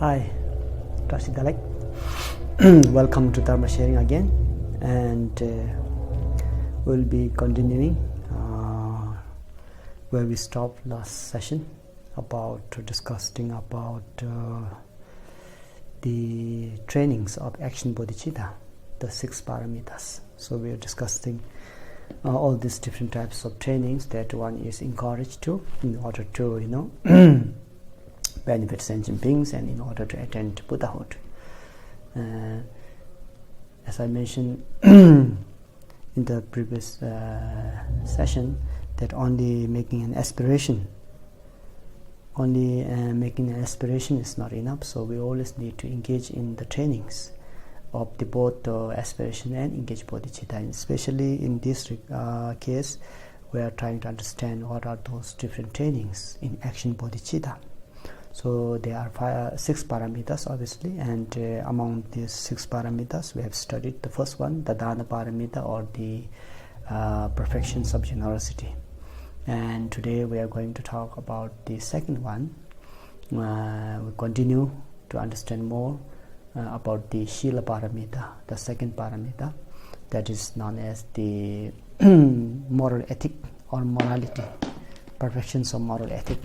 Hi, Rashid Dalek. Welcome to Dharma Sharing again, and we'll be continuing where we stopped last session about discussing about the trainings of action bodhicitta, the 6 paramitas. So we are discussing all these different types of trainings that one is encouraged to in order to benefit sentient beings and in order to attain Buddhahood. As I mentioned in the previous session, that only making an aspiration is not enough, so we always need to engage in the trainings of the both aspiration and engaged bodhicitta. And especially in this case, we are trying to understand what are those different trainings in action bodhicitta. So there are 6 paramitas obviously, and among these 6 paramitas we have studied the first one, the dana paramita, or the perfections of generosity. And today we are going to talk about the second one. We continue to understand more about the Shila paramita, the second paramita, that is known as the moral ethic or morality, perfections of moral ethic.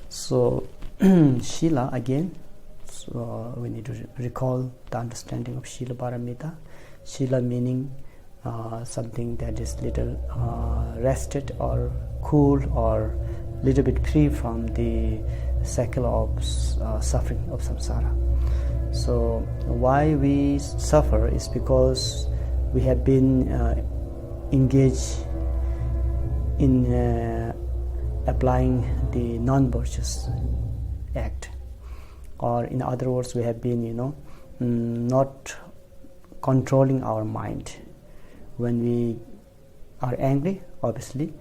So Shila again, so we need to recall the understanding of Shila paramita. Shila meaning something that is little rested or cool or little bit free from the cycle of suffering of samsara. So why we suffer is because we have been engaged in applying the non-virtuous act, or in other words, we have been not controlling our mind. When we are angry, obviously,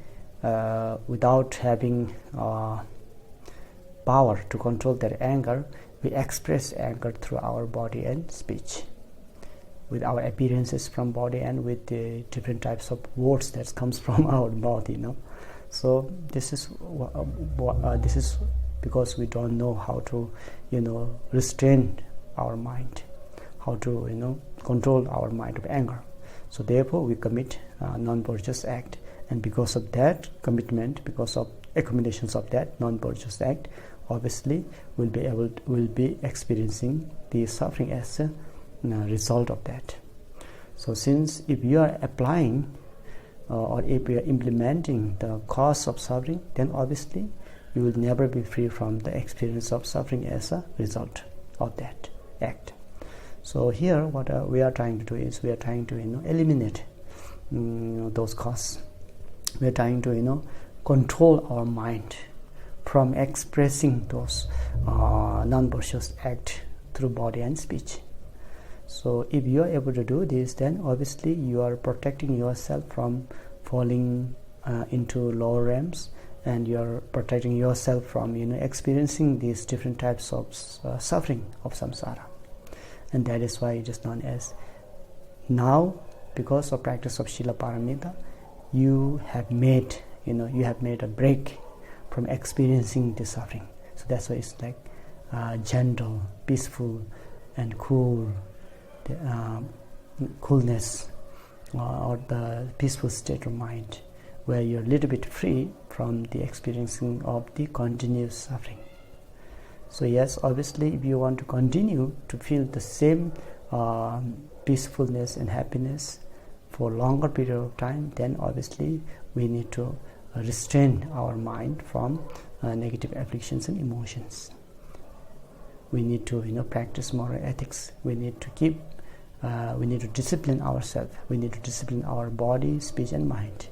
without having power to control that anger, we express anger through our body and speech, with our appearances from body and with the different types of words that comes from our mouth. So this is because we don't know how to restrain our mind, how to control our mind of anger. So therefore we commit non-virtuous act, and because of that commitment, because of accumulations of that non-virtuous act, obviously we'll be experiencing the suffering as a result of that. So since if you are applying or if you are implementing the cause of suffering, then obviously you will never be free from the experience of suffering as a result of that act. So here what we are trying to do is we are trying to eliminate those causes. We are trying to control our mind from expressing those non-virtuous acts through body and speech. So if you are able to do this, then obviously you are protecting yourself from falling into lower realms, and you are protecting yourself from experiencing these different types of suffering of samsara. And that is why it is known as, now because of practice of Shila paramita, you have made a break from experiencing the suffering. So that's why it's like gentle, peaceful, and cool. The coolness or the peaceful state of mind, where you're a little bit free from the experiencing of the continuous suffering. So yes, obviously if you want to continue to feel the same peacefulness and happiness for a longer period of time, then obviously we need to restrain our mind from negative afflictions and emotions. We need to practice moral ethics. We need to discipline ourselves. We need to discipline our body, speech, and mind.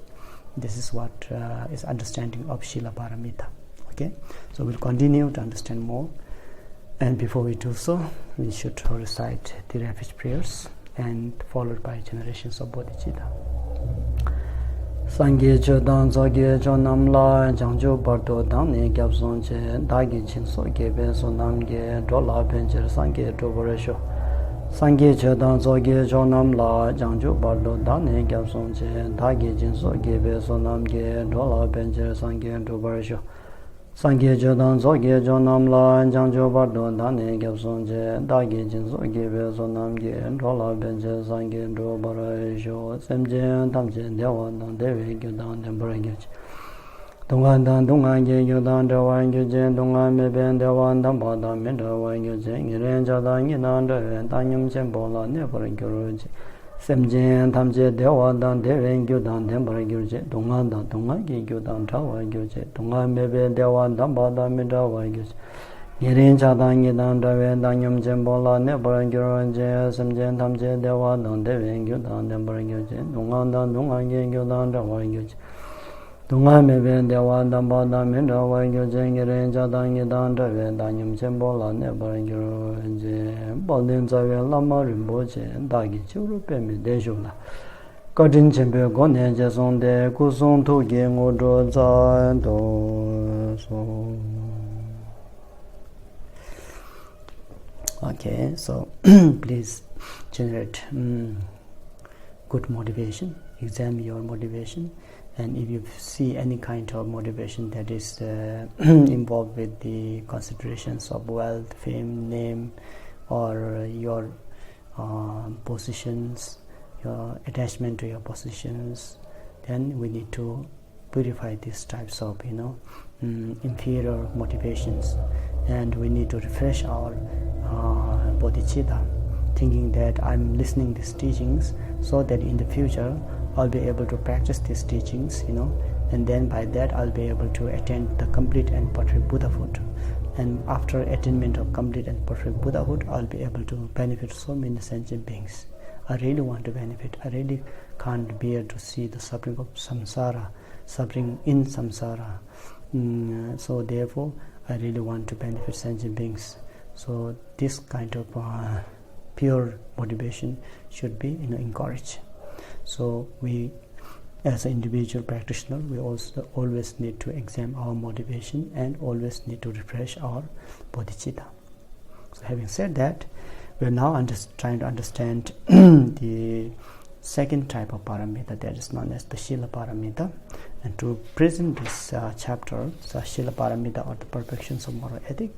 This is what is understanding of Shila paramita. Okay, so we'll continue to understand more, and before we do so, we should recite the refuge prayers, and followed by generations of bodhicitta. Sangye chodang zogye chonam la jangjo bardo dang gyab zonje dagi chinso gebe sonamge dola benjer sangye doboresho. Sangye chodang zogye chonam la jangjo bardo dang gyab zonje dagi chinso gebe sonamge dola benjer sangye doboresho. Sangye Jodan Zoge Jonam La Jangjo Bardo Dane Gabsonje Dagi Jinsoge Bezonam Ge Rola Benje Sange Dro Barajo Semje Tamje Dewan Devi Gudan Dembrangage Dongan Dongan Ge Gudan Dewan Gujen Dongan Meben Dewan Dambada Medawan Gujen Renja Danginan Danyum Sembola Never Guruji Semjen Tamje Dewan Deven Gudan Dembrangage Dongan Dongan Ge Gudan Tawa Gujen Dongan Meben Dewan Dambada Medawan Gujen Yerin Chadangi Dandaven Danyum Jembola Never Guranje Semjen Tamje Dewan Deven Gudan Dembrangage Dongan Ge Gudan Tawa Gujen Dongan Meben Dewan Dambada Medawan Gujen Yerin Chadangi Dandaven Danyum Jembola Never Guranje Boldin Zaven Lama Rimboche Dagi Churu Pemi Dejula Kadin Chempe Gone Jesonde Kusung Tugi Ngodo Zando So okay, so please generate good motivation, examine your motivation, and if you see any kind of motivation that is involved with the considerations of wealth, fame, name, or your positions, your attachment to your positions, then we need to purify these types of inferior motivations, and we need to refresh our bodhicitta, thinking that I'm listening these teachings so that in the future I'll be able to practice these teachings, and then by that I'll be able to attain the complete and perfect Buddhahood. And after attainment of complete and perfect Buddhahood, I'll be able to benefit so many sentient beings. I really want to benefit. I really can't bear to see the suffering of samsara, suffering in samsara. So therefore, I really want to benefit sentient beings. So this kind of pure motivation should be encouraged. So we, as an individual practitioner, we also always need to examine our motivation and always need to refresh our bodhicitta. So having said that, we are now trying to understand the second type of paramita, that is known as the Shila Paramita. And to present this chapter, so Shila Paramita, or the perfections of moral ethic,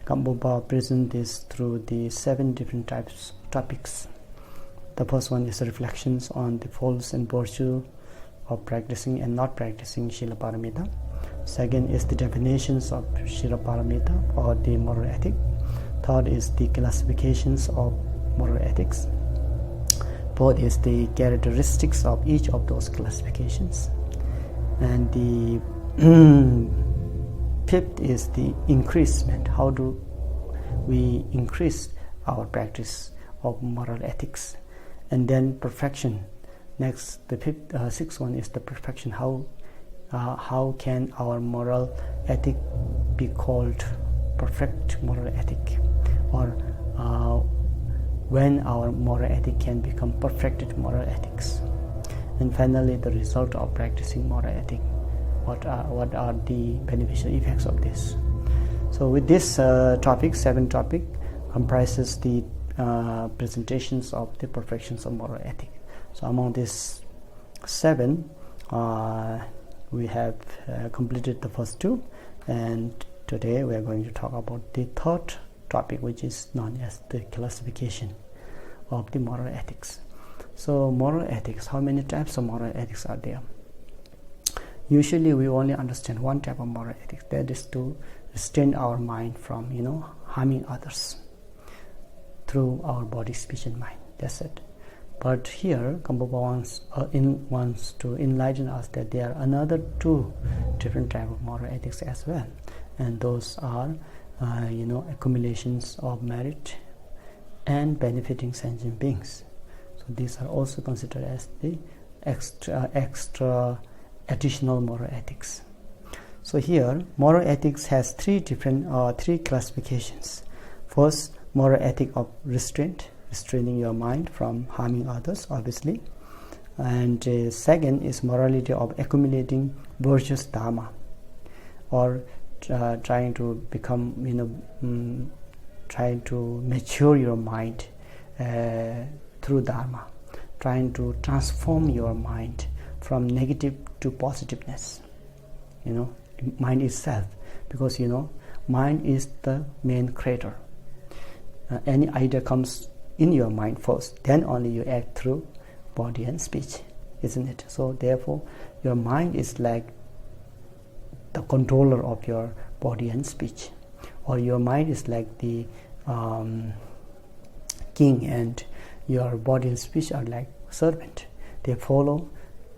GAMPOPA present this through the 7 different topics. The first one is the reflections on the faults and virtue of practicing and not practicing Shila Paramita. Second is the definitions of Shila Paramita, or the moral ethic. Third is the classifications of moral ethics. Fourth is the characteristics of each of those classifications. And the fifth is the increasement. How do we increase our practice of moral ethics? And then perfection. Next, the sixth one is the perfection. How can our moral ethic be called perfect moral ethic, or when our moral ethic can become perfected moral ethics? And finally, the result of practicing moral ethic. What are the beneficial effects of this? So with this topic, 7 topic comprises the presentations of the perfections of moral ethic. So among these 7, we have completed the first 2, and today we are going to talk about the third topic, which is known as the classification of the moral ethics. So moral ethics, how many types of moral ethics are there? Usually we only understand one type of moral ethics, that is to restrain our mind from harming others through our body, speech and mind. That's it. But here GAMPOPA wants to enlighten us that there are another 2 different types of moral ethics as well, and those are accumulations of merit and benefiting sentient beings. So these are also considered as the extra additional moral ethics. So here moral ethics has 3 classifications. First, moral ethic of restraint, restraining your mind from harming others, obviously. And second is morality of accumulating virtuous dharma, or trying to become trying to mature your mind through dharma, trying to transform your mind from negative to positiveness, mind itself, because mind is the main creator. Any idea comes in your mind first, then only you act through body and speech, isn't it? So therefore your mind is like the controller of your body and speech, or your mind is like the king, and your body and speech are like servant. They follow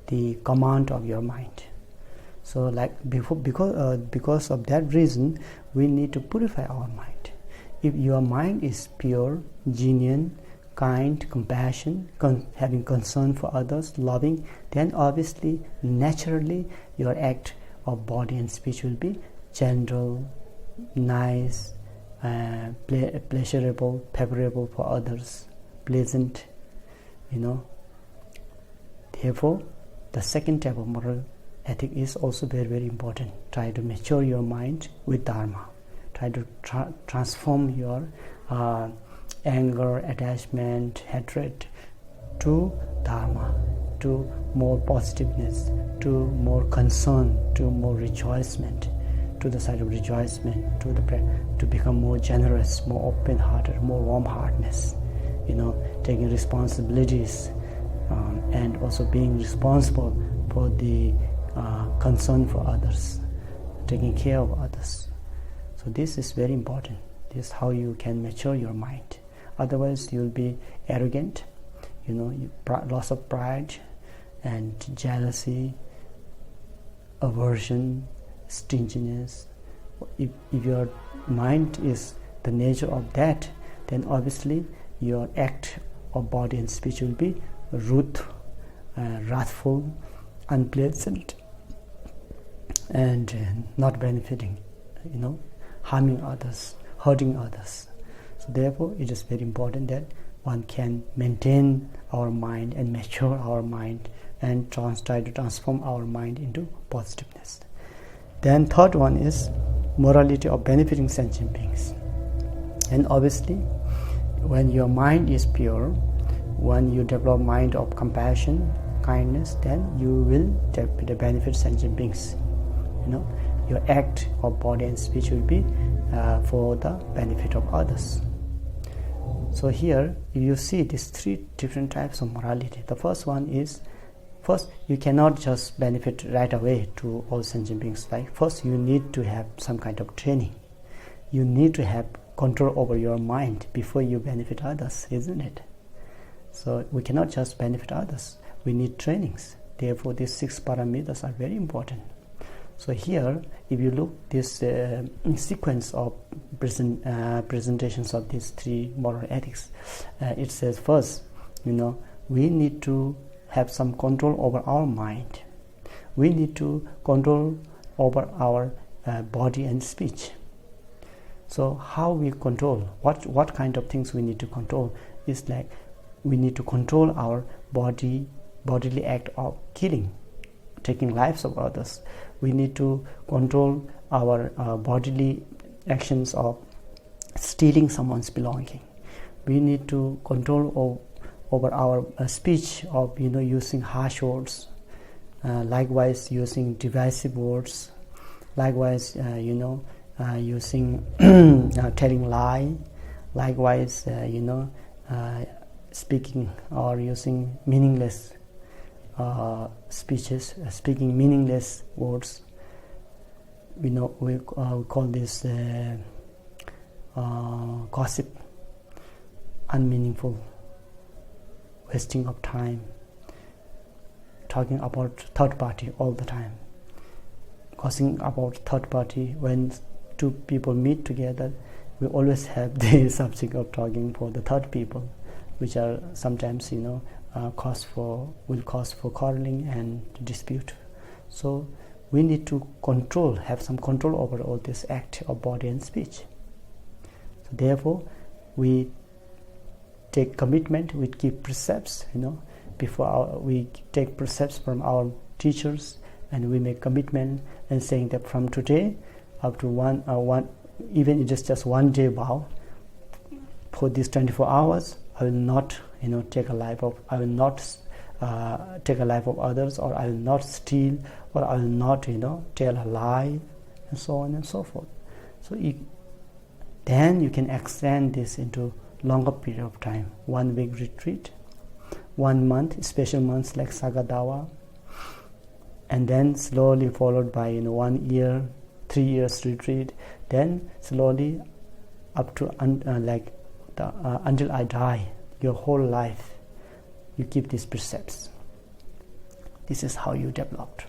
the command of your mind. So like because of that reason, we need to purify our mind. If your mind is pure, genuine, kind, compassion, having concern for others, loving, then obviously, naturally, your act of body and speech will be gentle, nice, pleasurable, favorable for others, pleasant, Therefore, the second type of moral ethic is also very, very important. Try to mature your mind with Dharma. Try to transform your anger, attachment, hatred to Dharma, to more positiveness, to more concern, to more rejoicement, to the side of rejoicement, to become more generous, more open-hearted, more warm-heartedness, taking responsibilities, and also being responsible for the concern for others, taking care of others. So this is very important. This is how you can mature your mind. Otherwise, you'll be arrogant, loss of pride and jealousy, aversion, stinginess. If your mind is the nature of that, then obviously your act of body and speech will be rude, wrathful, unpleasant, and not benefiting, harming others, hurting others. So therefore, it is very important that one can maintain our mind and mature our mind and try to transform our mind into positiveness. Then third one is morality of benefiting sentient beings. And obviously, when your mind is pure, when you develop mind of compassion, kindness, then you will benefit sentient beings. Your act of body and speech will be for the benefit of others. So here you see these three different types of morality. The first one is, you cannot just benefit right away to all sentient beings. Like first you need to have some kind of training. You need to have control over your mind before you benefit others, isn't it? So we cannot just benefit others. We need trainings. Therefore, these 6 parameters are very important. So here, if you look this sequence of presentations of these 3 moral ethics, it says first, we need to have some control over our mind. We need to control over our body and speech. So how we control, what kind of things we need to control is like, we need to control our bodily act of killing, taking lives of others. We need to control our bodily actions of stealing someone's belonging. We need to control over our speech of using harsh words, likewise using divisive words, likewise using telling lie, likewise speaking or using meaningless speeches, speaking meaningless words. We call this gossip, unmeaningful, wasting of time, talking about third party all the time, gossiping about third party. When 2 people meet together, we always have the subject of talking for the third people, which are sometimes will cause for quarreling and dispute. So we need to have some control over all this act of body and speech. So therefore, we take commitment, we keep precepts, we take precepts from our teachers, and we make commitment and saying that from today up to one even it is just one day vow, for these 24 hours I will not take a life of, I will not take a life of others, or I will not steal, or I will not tell a lie, and so on and so forth. So then you can extend this into longer period of time, 1 week retreat, 1 month, special months like Sagadawa, and then slowly followed by 1 year, 3 years retreat, then slowly up to until I die, your whole life you keep these precepts. This is how you developed.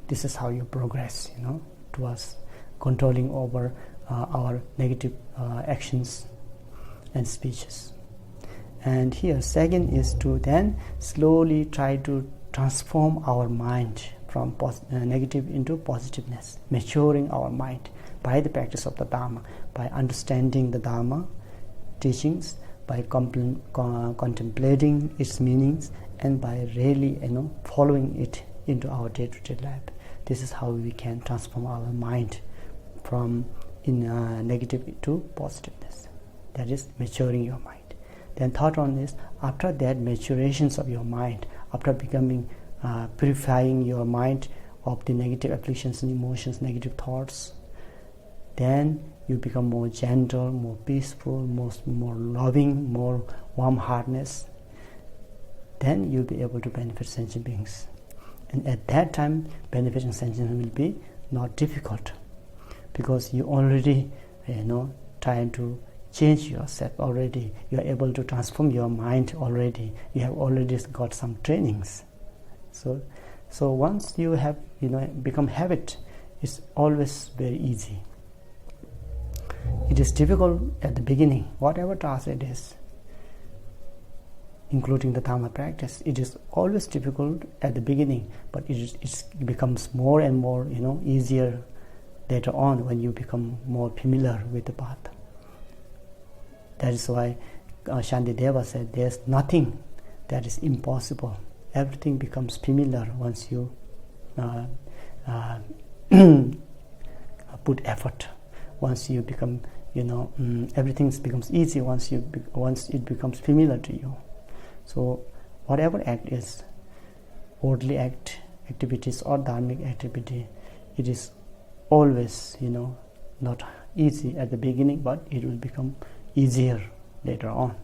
This is how you progress, towards controlling over our negative actions and speeches. And here, second is to then slowly try to transform our mind from negative into positiveness, maturing our mind by the practice of the Dharma, by understanding the Dharma teachings, by contemplating its meanings, and by really following it into our day-to-day life. This is how we can transform our mind from negative to positiveness. That is maturing your mind. Then third one is, after that maturations of your mind, after becoming purifying your mind of the negative afflictions and emotions, negative thoughts, then you become more gentle, more peaceful, more loving, more warm-heartedness. Then you'll be able to benefit sentient beings. And at that time, benefiting sentient beings will be not difficult, because you already trying to change yourself already. You are able to transform your mind already. You have already got some trainings. So once you have become habit, it's always very easy. It is difficult at the beginning, whatever task it is, including the Dharma practice. It is always difficult at the beginning, but it becomes more and more easier later on when you become more familiar with the path. That is why Shantideva said, there's nothing that is impossible. Everything becomes familiar once you put effort. Once you become, everything becomes easy once it becomes familiar to you. So whatever act is, worldly activities or dharmic activity, it is always, not easy at the beginning, but it will become easier later on.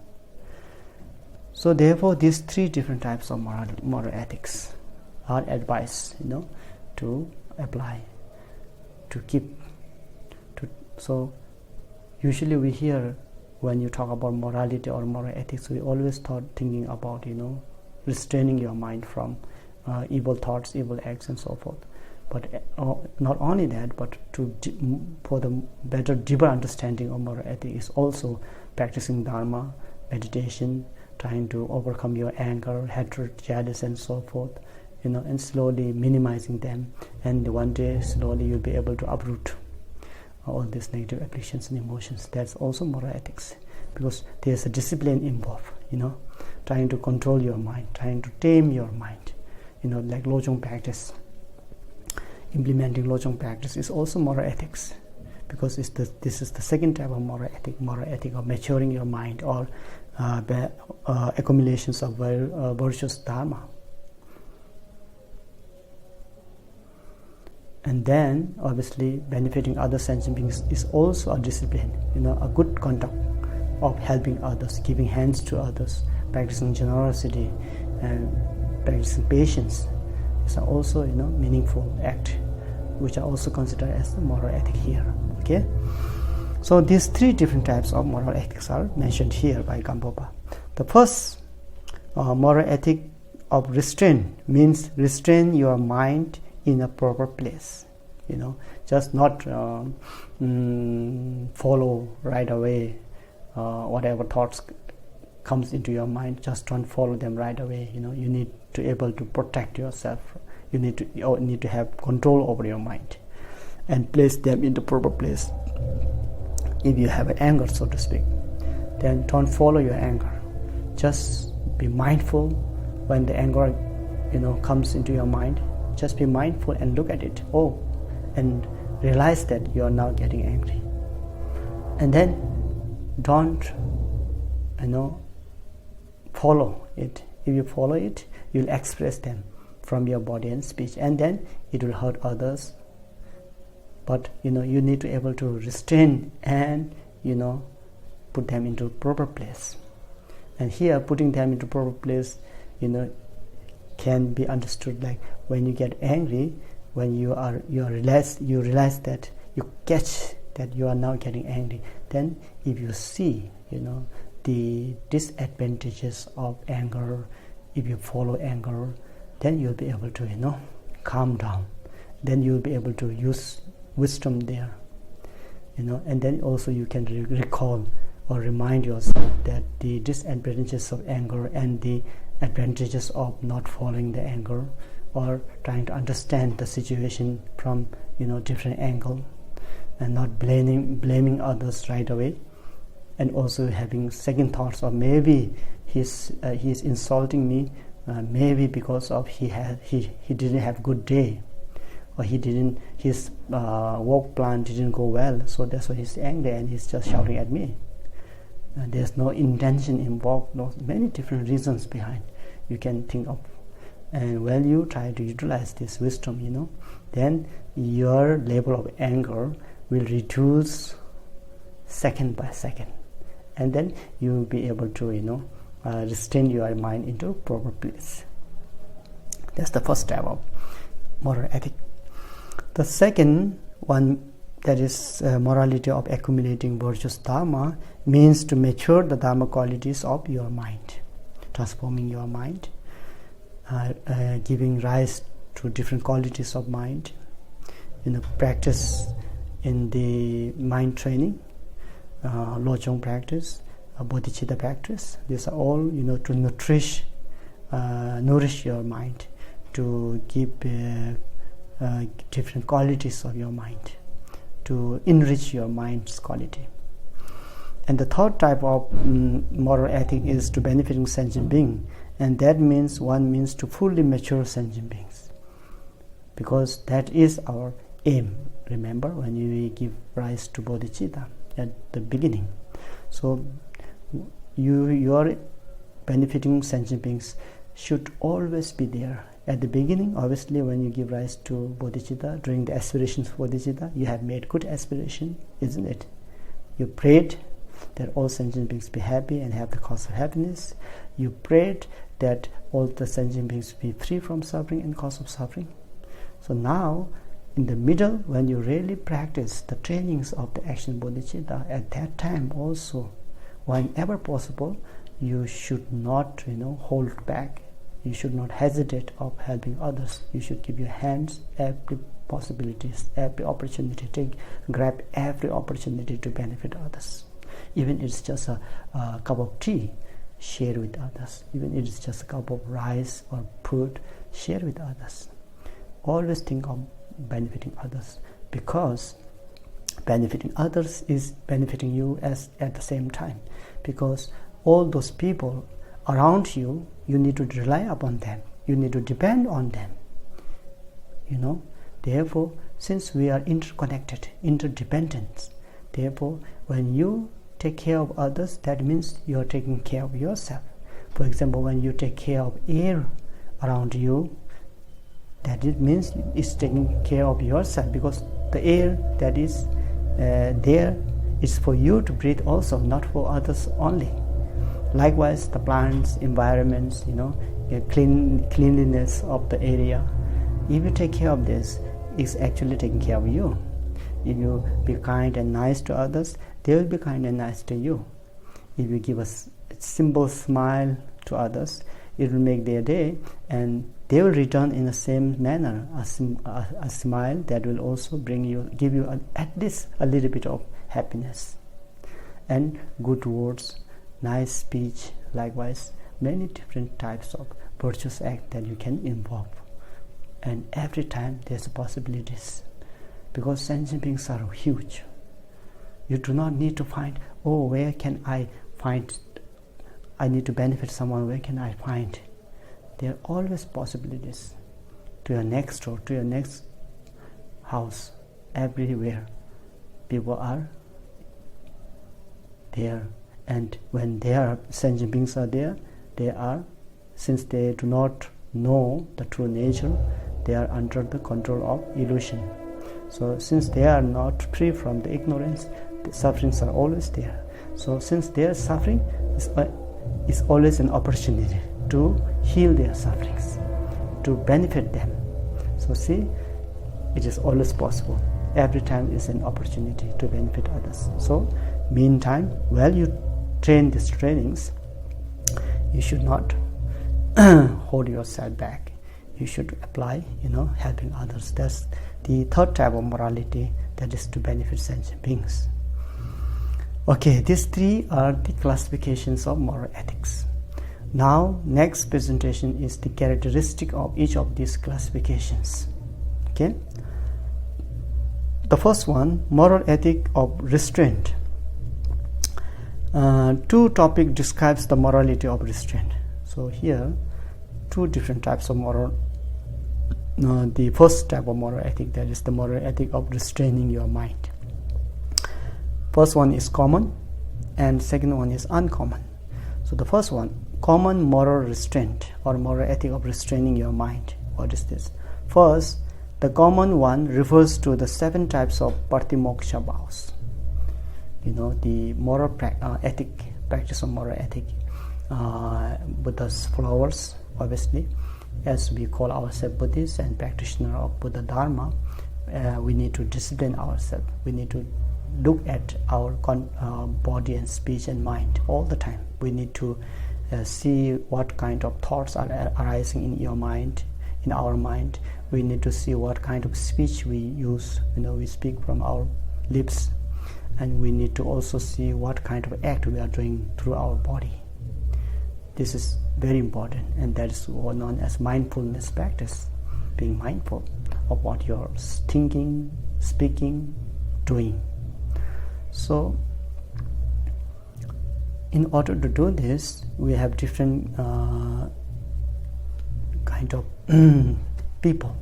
So therefore, these 3 different types of moral ethics are advised, to apply, to keep. So usually we hear, when you talk about morality or moral ethics, we always thinking about restraining your mind from evil thoughts, evil acts, and so forth. But not only that, but for the better, deeper understanding of moral ethics is also practicing Dharma, meditation, trying to overcome your anger, hatred, jealous, and so forth, and slowly minimizing them. And one day, slowly you'll be able to uproot all these negative afflictions and emotions. That's also moral ethics, because there's a discipline involved, trying to control your mind, trying to tame your mind, like Lojong practice. Implementing Lojong practice is also moral ethics, because this is the second type of moral ethic of maturing your mind, or accumulations of virtuous Dharma. And then, obviously, benefiting other sentient beings is also a discipline, a good conduct of helping others, giving hands to others, practicing generosity, and practicing patience. These are also, meaningful act, which are also considered as the moral ethic here. Okay, so these 3 different types of moral ethics are mentioned here by GAMPOPA. The first moral ethic of restraint means restrain your mind in a proper place. Just not follow right away whatever thoughts comes into your mind. Just don't follow them right away. You need to be able to protect yourself. You need to have control over your mind and place them in the proper place. If you have an anger, so to speak, then don't follow your anger. Just be mindful when the anger comes into your mind. Just be mindful and look at it. And realize that you are now getting angry. And then don't follow it If you follow it, you'll express them from your body and speech, and then it will hurt others. But you need to be able to restrain and put them into proper place. And here, putting them into proper place can be understood like when you get angry, when you realize that you catch that you are now getting angry, then if you see the disadvantages of anger, if you follow anger, then you'll be able to calm down. Then you'll be able to use wisdom there, and then also you can recall or remind yourself that the disadvantages of anger and the advantages of not following the anger, or trying to understand the situation from different angle, and not blaming others right away, and also having second thoughts, or maybe he's insulting me, maybe because of he didn't have good day, or his work plan didn't go well, so that's why he's angry and he's just shouting at me. There's no intention involved. Many different reasons behind you can think of. And when you try to utilize this wisdom, then your level of anger will reduce second by second, and then you will be able to restrain your mind into proper place. That's the first step of moral ethic. The second one, that is morality of accumulating virtuous dharma, means to mature the dharma qualities of your mind, transforming your mind, giving rise to different qualities of mind. Practice in the mind training, Lojong practice, bodhicitta practice. These are all to nourish your mind, to give different qualities of your mind, to enrich your mind's quality. And the third type of moral ethic is to benefiting sentient being, and that means to fully mature sentient beings, because that is our aim. Remember, when we give rise to bodhicitta at the beginning, so your benefiting sentient beings should always be there at the beginning. Obviously, when you give rise to bodhicitta, during the aspirations for bodhicitta, you have made good aspiration, isn't it? You prayed that all sentient beings be happy and have the cause of happiness. You prayed that all the sentient beings be free from suffering and cause of suffering. So now, in the middle, when you really practice the trainings of the action bodhicitta, at that time also, whenever possible, you should not hold back. You should not hesitate of helping others. You should give your hands every possibilities, every opportunity, grab every opportunity to benefit others. Even it's just a cup of tea, share with others. Even it's just a cup of rice or food, share with others. Always think of benefiting others, because benefiting others is benefiting you at the same time, because all those people around you, you need to rely upon them, you need to depend on them. Therefore, since we are interconnected, interdependent, therefore when you take care of others, that means you are taking care of yourself. For example, when you take care of air around you, that it means it's taking care of yourself, because the air that is there is for you to breathe also, not for others only. Likewise, the plants, environments, cleanliness of the area. If you take care of this, it's actually taking care of you. If you be kind and nice to others, they will be kind and nice to you. If you give a simple smile to others, it will make their day, and they will return in the same manner, a smile that will also give you at least a little bit of happiness. And good words, nice speech, likewise, many different types of virtuous act that you can involve. And every time there's possibilities, because sentient beings are huge. You do not need to find, where can I find, I need to benefit someone, where can I find? There are always possibilities. To your next door, to your next house, everywhere people are there. And when there are sentient beings are there, they are since they do not know the true nature, they are under the control of illusion. So since they are not free from the ignorance, the sufferings are always there. So since their suffering is always an opportunity to heal their sufferings, to benefit them. So see, it is always possible. Every time is an opportunity to benefit others. So meantime, while you train these trainings, you should not hold yourself back. You should apply, helping others. That's the third type of morality, that is to benefit sentient beings. Okay, these three are the classifications of moral ethics. Now, next presentation is the characteristic of each of these classifications. Okay. The first one, moral ethic of restraint. Two topic describes the morality of restraint. So here, two different types of moral. The first type of moral ethic, that is the moral ethic of restraining your mind. First one is common, and second one is uncommon. So the first one, common moral restraint or moral ethic of restraining your mind. What is this? First, the common one refers to the 7 types of patimoksha vows. The moral practice of moral ethic. Buddha's followers, obviously, as we call ourselves Buddhists and practitioner of Buddha Dharma, we need to discipline ourselves. We need to look at our body and speech and mind all the time. We need to see what kind of thoughts are arising in your mind, in our mind. We need to see what kind of speech we use. We speak from our lips, and we need to also see what kind of act we are doing through our body. This is very important, and that is known as mindfulness practice, being mindful of what you're thinking, speaking, doing. So in order to do this, we have different kind of people,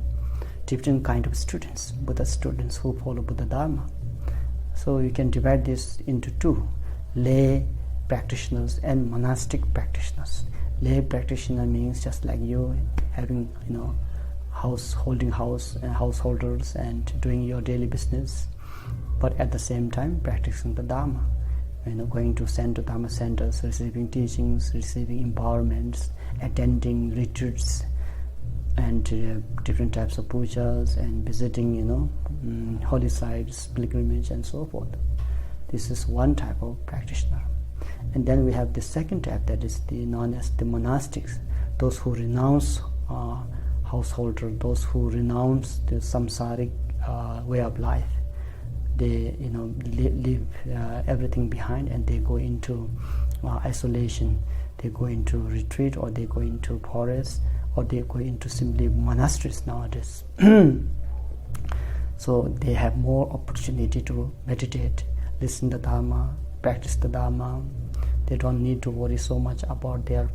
different kind of students, Buddha students who follow Buddha Dharma. So you can divide this into two, lay practitioners and monastic practitioners. Lay practitioner means just like you, having householders and doing your daily business, but at the same time practicing the Dharma, going to Dharma centers, receiving teachings, receiving empowerments, attending retreats and different types of pujas, and visiting holy sites, pilgrimage and so forth. This is one type of practitioner. And then we have the second type, that is known as the monastics, those who renounce householder, those who renounce the samsaric way of life. They leave everything behind, and they go into isolation. They go into retreat, or they go into forest, or they go into simply monasteries nowadays. So they have more opportunity to meditate, listen to Dharma, practice the Dharma. They don't need to worry so much about their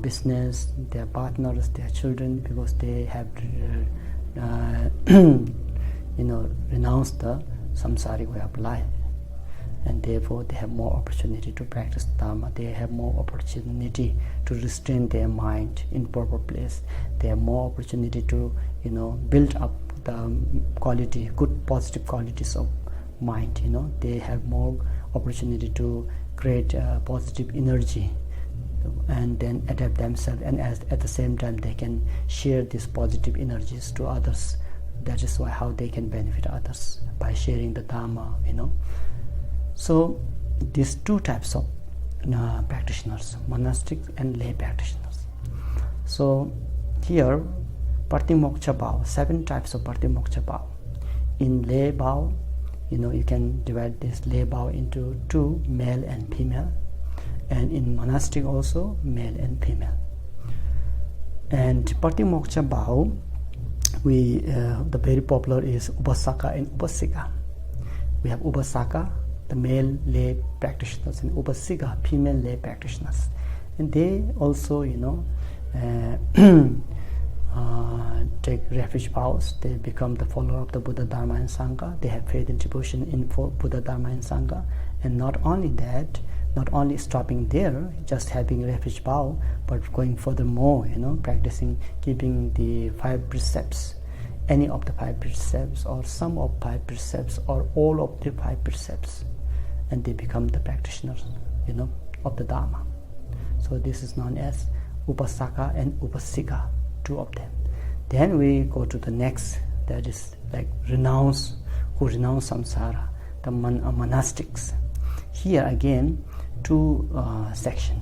business, their partners, their children, because they have renounced the samsaric way of life, and therefore they have more opportunity to practice Dharma. They have more opportunity to restrain their mind in proper place. They have more opportunity to build up the good positive qualities of mind. They have more opportunity to create positive energy and then adapt themselves, and at the same time they can share these positive energies to others. That is how they can benefit others, by sharing the Dharma. So these two types of practitioners, monastic and lay practitioners. So here, patimoksha bhav, 7 types of patimoksha bhav. In lay bhav, you can divide this lay bhav into 2, male and female, and in monastic also male and female. And patimoksha bhav, the very popular is Upasaka and Upasika. We have Upasaka, the male lay practitioners, and Upasika, female lay practitioners, and they also take refuge vows. They become the follower of the Buddha, Dharma and Sangha. They have faith and devotion in Buddha, Dharma and Sangha. And not only that, not only stopping there, just having refuge bow, but going furthermore, practicing keeping the 5 precepts, any of the 5 precepts, or some of 5 precepts, or all of the 5 precepts, and they become the practitioners, of the Dharma. So this is known as Upasaka and Upasika, 2 of them. Then we go to the next, that is like who renounce samsara, the monastics. Here again, 2 section.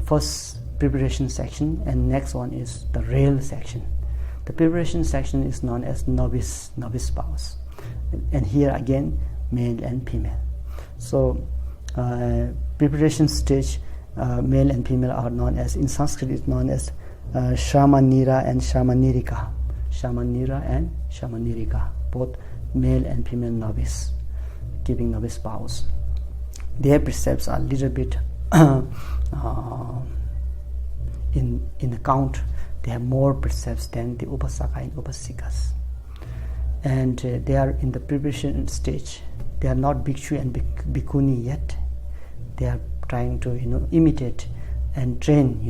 First preparation section, and next one is the real section. The preparation section is known as novice spouse, and here again male and female. So preparation stage, male and female are known as, in Sanskrit it's known as Shamanira and Shamanirika. Shamanira and Shamanirika, both male and female novice, keeping novice vows. Their precepts are a little bit in the count. They have more precepts than the Upasaka and Upasikas, and they are in the preparation stage. They are not bhikshu and bhikkhuni yet. They are trying to imitate and train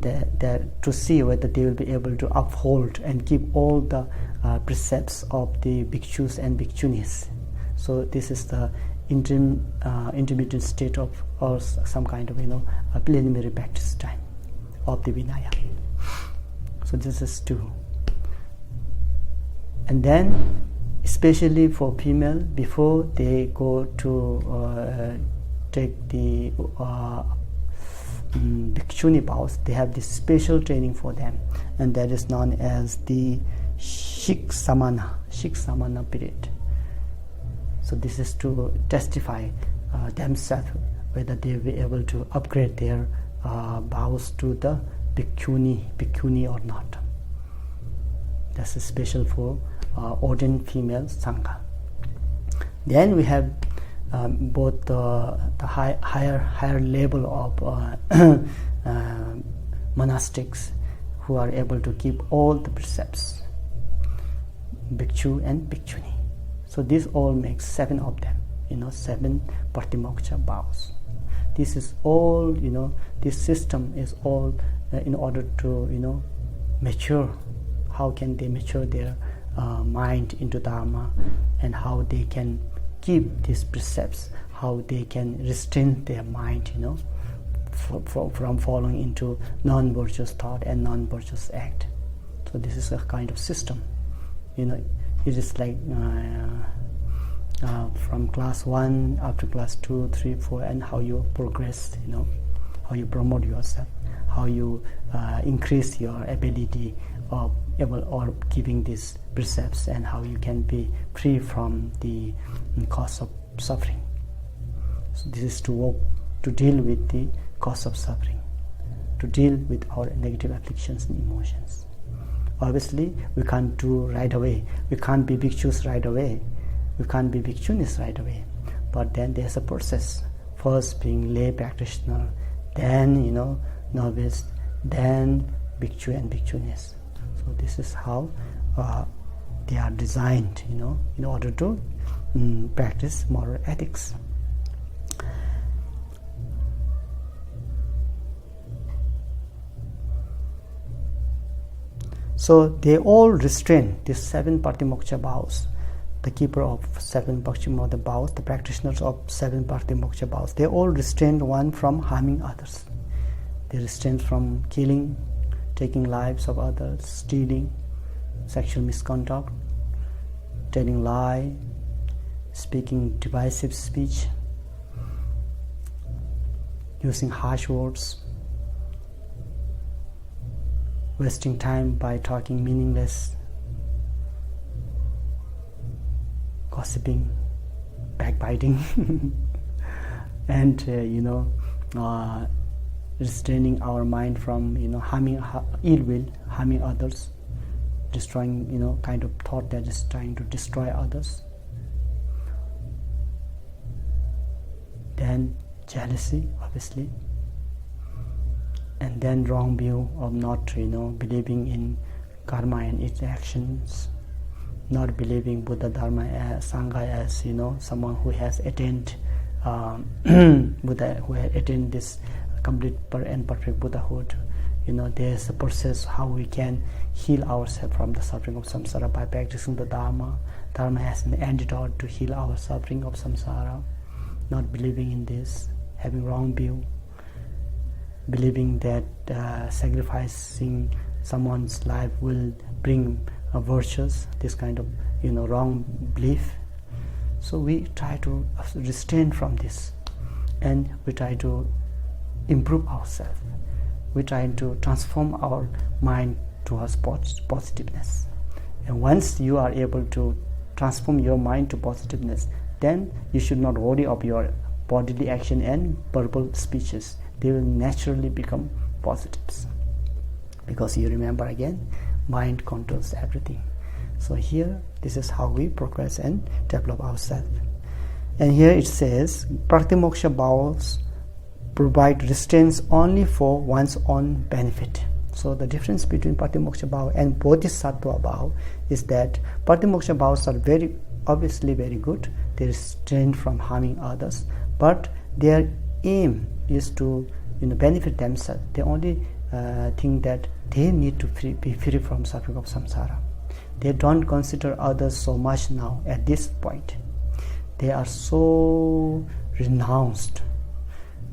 to see whether they will be able to uphold and keep all the precepts of the bhikshus and bhikkshunis. So this is the intermediate state of, or some kind of a preliminary practice time of the Vinaya. So this is 2. And then especially for female, before they go to take the bhikshuni vows, they have this special training for them, and that is known as the Shiksamana period. So this is to testify themselves whether they will be able to upgrade their vows to the bhikkhuni or not. That's special for ordained female sangha. Then we have both the higher level of monastics who are able to keep all the precepts, bhikshu and bhikshuni. So this all makes 7 of them, 7 patimoksha vows. This is all, this system is all in order to, mature. How can they mature their mind into Dharma, and how they can keep these precepts, how they can restrain their mind, from falling into non-virtuous thought and non-virtuous act. So this is a kind of system. It is like from class 1 up to class 2, 3, 4, and how you progress, how you promote yourself, how you increase your ability of giving these precepts, and how you can be free from the cause of suffering. So this is to work, to deal with the cause of suffering, to deal with our negative afflictions and emotions. Obviously, we can't do right away. We can't be bhikshus right away. We can't be bhikshunis right away. But then there's a process. First being lay practitioner, then novice, then bhikshu and bhikshunis. So this is how they are designed, in order to practice moral ethics. So they all restrain these 7 patimoksha vows. The keeper of 7 patimoksha vows, the practitioners of 7 patimoksha vows, they all restrain one from harming others. They restrain from killing, taking lives of others, stealing, sexual misconduct, telling lie, speaking divisive speech, using harsh words, wasting time by talking meaningless, gossiping, backbiting, and restraining our mind from harming, ill will, harming others, destroying kind of thought that is trying to destroy others. Then jealousy, obviously, and then wrong view of not believing in karma and its actions, not believing Buddha, Dharma, Sangha as someone who has attained Buddha who had attained this complete and perfect Buddhahood, there's a process how we can heal ourselves from the suffering of samsara by practicing the Dharma. Dharma has an antidote to heal our suffering of samsara. Not believing in this, having wrong view, believing that sacrificing someone's life will bring virtues, this kind of wrong belief. So we try to restrain from this, and we try to improve ourselves. We try to transform our mind towards positiveness. And once you are able to transform your mind to positiveness, then you should not worry of your bodily action and verbal speeches. They will naturally become positives, because you remember again, mind controls everything. So here, this is how we progress and develop ourselves. And here it says, Pratimoksha vows provide restraints only for one's own benefit. So the difference between Pratimoksha vow and Bodhisattva vow is that Pratimoksha vows are obviously very good. They restrain from harming others, but their aim is to benefit themselves. They only think that they need to be free from suffering of samsara. They don't consider others so much now at this point. They are so renounced.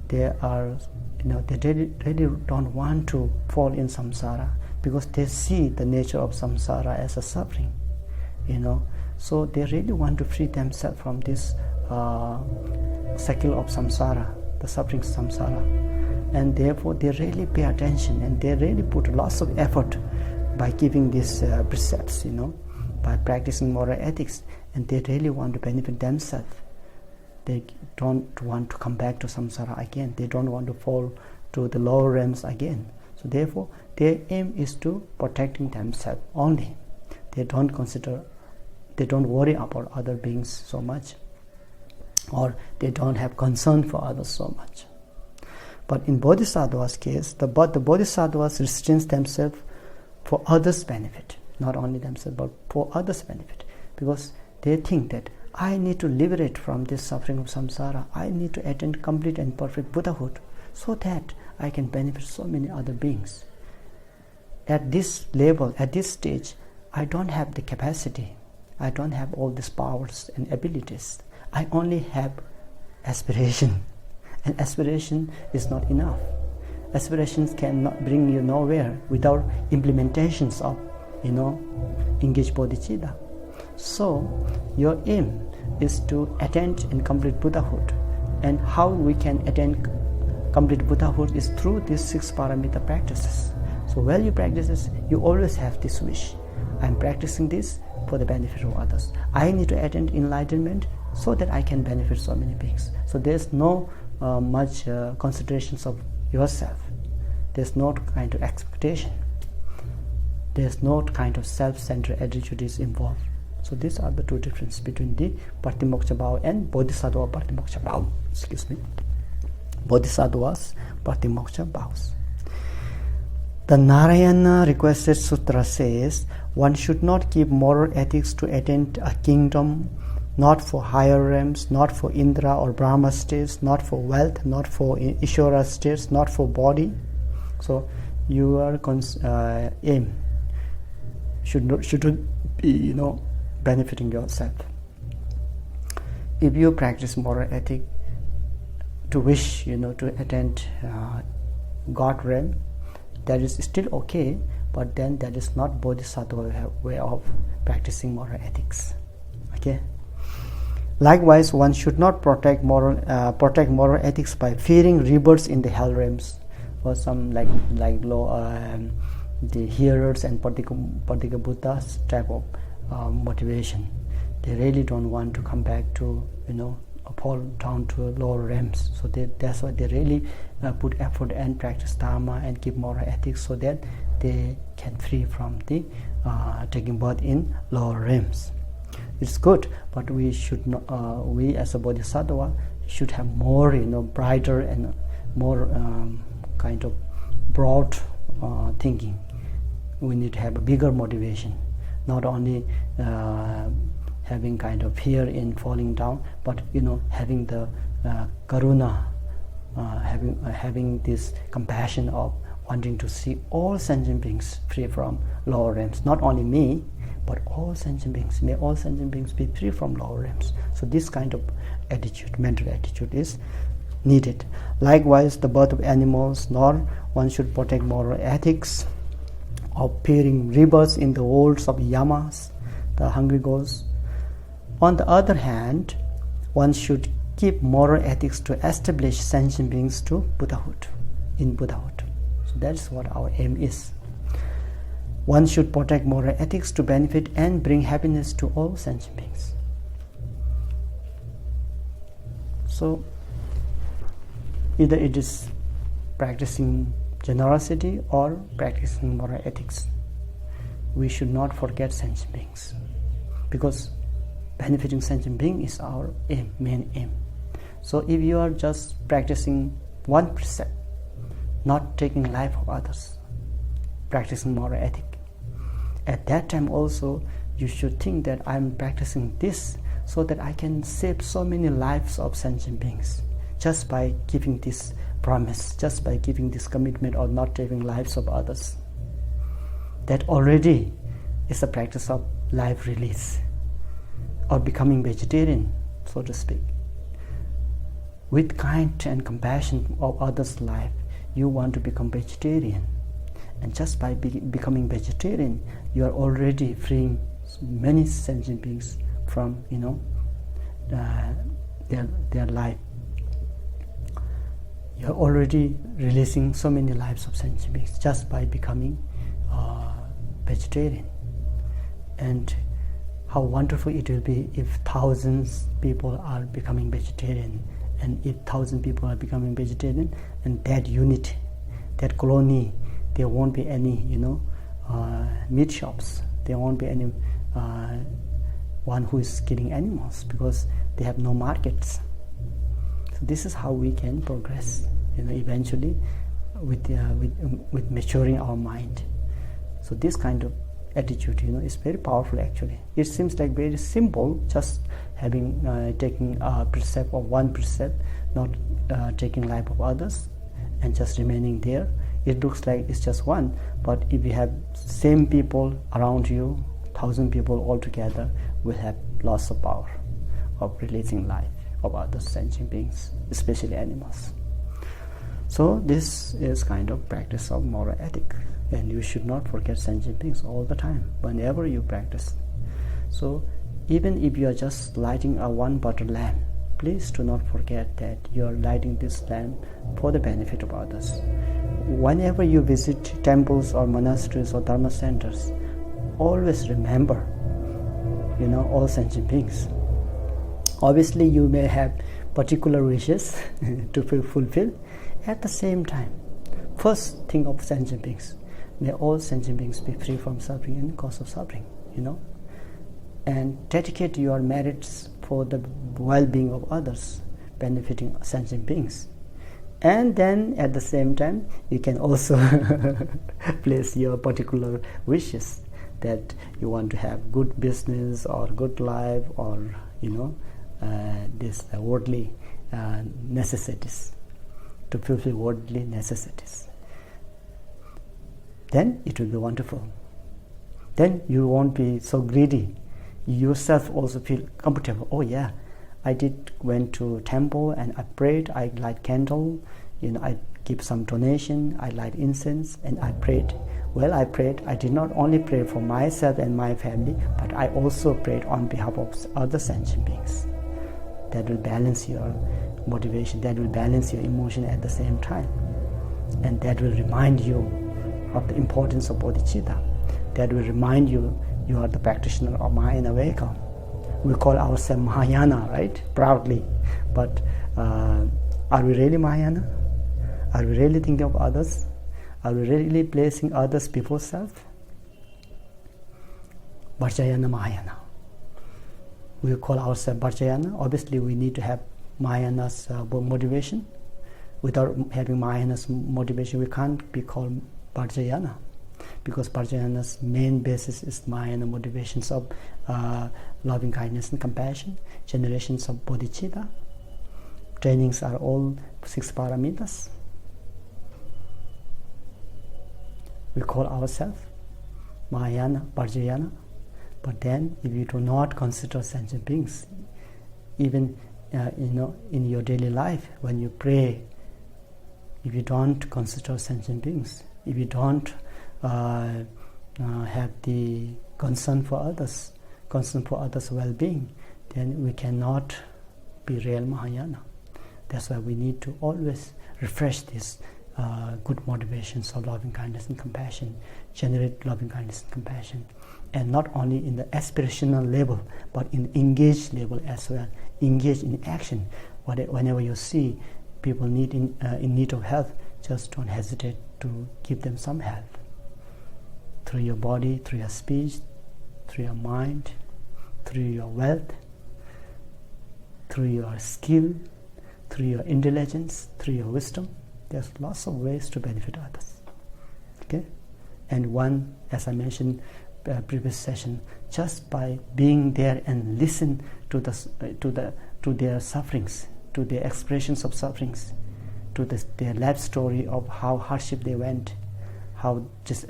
They are, they really don't want to fall in samsara, because they see the nature of samsara as a suffering, So they really want to free themselves from this cycle of samsara, the suffering of samsara. And therefore they really pay attention, and they really put lots of effort by giving these precepts, by practicing moral ethics, and they really want to benefit themselves. They don't want to come back to samsara again. They don't want to fall to the lower realms again. So therefore, their aim is to protecting themselves only. They don't worry about other beings so much, or they don't have concern for others so much. But in Bodhisattva's case, the Bodhisattvas restrain themselves for others' benefit, not only themselves, but for others' benefit, because they think that I need to liberate from this suffering of samsara. I need to attain complete and perfect Buddhahood, so that I can benefit so many other beings. At this level, at this stage, I don't have the capacity. I don't have all these powers and abilities. I only have aspiration. And aspiration is not enough. Aspirations cannot bring you nowhere without implementations of, engaged bodhicitta. So your aim is to attain in complete Buddhahood. And how we can attain complete Buddhahood is through these 6 paramita practices. So while you practice this, you always have this wish. I'm practicing this for the benefit of others. I need to attain enlightenment so that I can benefit so many beings. So there's no much considerations of yourself. There's no kind of expectation. There's no kind of self-centered attitudes involved. So these are the two differences between the Pratimoksha vow and Bodhisattva Pratimoksha vow. Bodhisattva's Pratimoksha vows. The Narayana Requested Sutra says, one should not keep moral ethics to attain a kingdom, not for higher realms, not for Indra or Brahma states, not for wealth, not for Ishvara states, not for body. So your aim should be, benefiting yourself. If you practice moral ethic to wish, to attain God realm, that is still okay, but then that is not Bodhisattva way of practicing moral ethics. Okay. Likewise, one should not protect moral ethics by fearing rebirths in the hell realms, or some like the hearers and Patika Buddhas type of motivation. They really don't want to come back to fall down to lower realms. So that's why they really put effort and practice Dharma and keep moral ethics, so that they can free from the taking birth in lower realms. It's good, but we should not. We as a Bodhisattva should have more, brighter and more kind of broad thinking. We need to have a bigger motivation, not only having kind of fear in falling down, but having the karuna, having this compassion of wanting to see all sentient beings free from lower realms. Not only me, but all sentient beings. May all sentient beings be free from lower realms. So this kind of attitude, mental attitude, is needed. Likewise, the birth of animals, nor one should protect moral ethics of peering rebirths in the worlds of yamas, the hungry ghosts. On the other hand, one should keep moral ethics to establish sentient beings to Buddhahood, in Buddhahood. So that's what our aim is. One should protect moral ethics to benefit and bring happiness to all sentient beings. So either it is practicing generosity or practicing moral ethics. We should not forget sentient beings, because benefiting sentient being is our aim, main aim. So if you are just practicing one precept, not taking life of others, practicing moral ethic, at that time also you should think that I'm practicing this so that I can save so many lives of sentient beings, just by giving this promise, just by giving this commitment of not taking lives of others. That already is a practice of life release, or becoming vegetarian, so to speak. With kind and compassion of others' life, you want to become vegetarian. And just by becoming vegetarian, you are already freeing many sentient beings from their life. You are already releasing so many lives of sentient beings just by becoming vegetarian. And how wonderful it will be if thousands people are becoming vegetarian, and if 1,000 people are becoming vegetarian, and that unit, that colony, there won't be any meat shops, there won't be any one who is killing animals, because they have no markets. So this is how we can progress eventually with maturing our mind. So this kind of attitude is very powerful. Actually, it seems like very simple, just having taking a precept of one precept, not taking life of others, and just remaining there. It looks like it's just one, but if you have same people around you, 1,000 people all together, will have lots of power of releasing life of other sentient beings, especially animals. So this is kind of practice of moral ethic, and you should not forget sentient beings all the time whenever you practice. So even if you are just lighting a one butter lamp, please do not forget that you are lighting this lamp for the benefit of others. Whenever you visit temples or monasteries or dharma centers, always remember all sentient beings. Obviously you may have particular wishes to fulfill. At the same time, first think of sentient beings. May all sentient beings be free from suffering and cause of suffering, and dedicate your merits for the well-being of others, benefiting sentient beings. And then at the same time, you can also place your particular wishes, that you want to have good business or good life, or this worldly necessities, to fulfill worldly necessities. Then it will be wonderful. Then you won't be so greedy. You yourself also feel comfortable. Oh yeah, I went to temple and I prayed, I light candle, I give some donation, I light incense, and I prayed. Well, I prayed. I did not only pray for myself and my family, but I also prayed on behalf of other sentient beings. That will balance your motivation, that will balance your emotion at the same time. And that will remind you of the importance of bodhicitta. That will remind you are the practitioner of Mahayana vehicle. We call ourselves Mahayana, right? Proudly. But are we really Mahayana? Are we really thinking of others? Are we really placing others before self? Vajrayana Mahayana. We call ourselves Vajrayana. Obviously, we need to have Mahayana's motivation. Without having Mahayana's motivation, we can't be called Vajrayana. because Parjayana's main basis is Mahayana motivations of loving kindness and compassion, generations of bodhicitta. Trainings are all 6 paramitas. We call ourselves Mahayana, Parjayana, but then if you do not consider sentient beings, even in your daily life, when you pray, if you don't consider sentient beings, if you don't have the concern for others well-being, then we cannot be real Mahayana. That's why we need to always refresh these good motivations of loving kindness and compassion, generate loving kindness and compassion, and not only in the aspirational level, but in engaged level as well. Engage in action. Whenever you see people in need of help, just don't hesitate to give them some help. Through your body, through your speech, through your mind, through your wealth, through your skill, through your intelligence, through your wisdom. There's lots of ways to benefit others. Okay? And one, as I mentioned previous session, just by being there and listen to their sufferings, to their expressions of sufferings, to their life story of how hardship they went, how just